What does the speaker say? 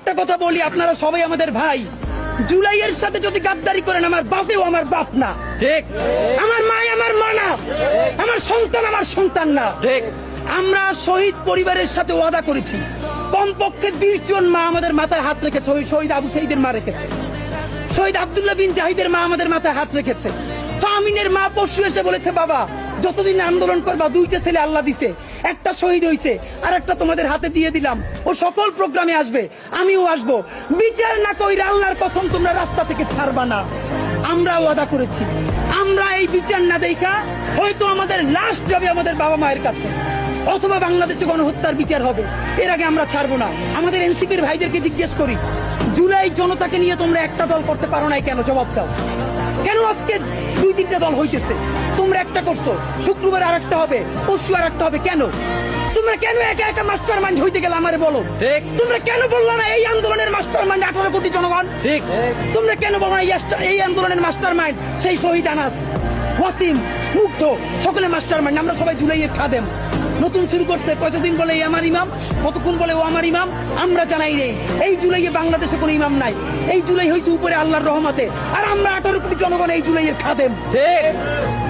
একটা কথা বলি, আপনারা সবাই আমাদের ভাই। জুলাইয়ের সাথে যদি গাদ্দারি করেন, আমার বাপেও আমার বাপ না, ঠিক। আমার মা আমার মা না, আমার সন্তান আমার সন্তান না, ঠিক। আমরা শহীদ পরিবারের সাথে ওয়াদা করেছি, কমপক্ষে 20 জন মা আমাদের মাথায় হাত রেখেছে। শহীদ আবু সাইদের মা রেখেছে, শহীদ আব্দুল্লাহ বিন জাহিদের মা আমাদের মাথায় হাত রেখেছে। ফামিনের মা পরশু এসে বলেছে, বাবা যতদিন আন্দোলন করবা, 2টা ছেলে আল্লাহ দিছে, একটা শহীদ হয়েছে আর একটা তোমাদের হাতে দিয়ে দিলাম, ও সকল প্রোগ্রামে আসবে, আমিও আসবো। বিচার না কইরা আল্লাহর কসম তোমরা রাস্তা থেকে ছাড়বা না। আমরা ওয়াদা করেছি, আমরা এই বিচার না দেখা হয়তো আমাদের লাশ যাবে আমাদের বাবা মায়ের কাছে, অথবা বাংলাদেশে গণহত্যার বিচার হবে, এর আগে আমরা ছাড়বো না। আমাদের এনসিপির ভাইদেরকে জিজ্ঞেস করি, জুলাই জনতাকে নিয়ে তোমরা একটা দল করতে পারো নাই কেন? জবাব দাও। কেন আজকে 2-3টা দল হইতেছে? তোমরা একটা করছো, শুক্রবার আর একটা হবে, পরশু আর একটা হবে, কেন? তোমরা কেন একা একা মাস্টার মাইন্ড হইতে গেলে আমারে বলো। ঠিক। তোমরা কেন বললো না এই আন্দোলনের মাস্টার মাইন্ড 18 কোটি জনগণ? ঠিক। তোমরা কেন বলো না এই আন্দোলনের মাস্টার মাইন্ড সেই শহীদ আনাস, ওয়াসিম, মুগ্ধ, সকলে মাস্টার মাইন্ড? আমরা সবাই জুলাইয়ের খাদেম। নতুন শুরু করছে, কতদিন বলে এই আমার ইমাম, কতক্ষণ বলে ও আমার ইমাম, আমরা জানাই নেই। এই জুলাইয়ে বাংলাদেশে কোনো ইমাম নাই, এই জুলাই হয়েছে উপরে আল্লাহর রহমতে, আর আমরা 18 কোটি জনগণ এই জুলাইয়ের খাদেম। ঠিক।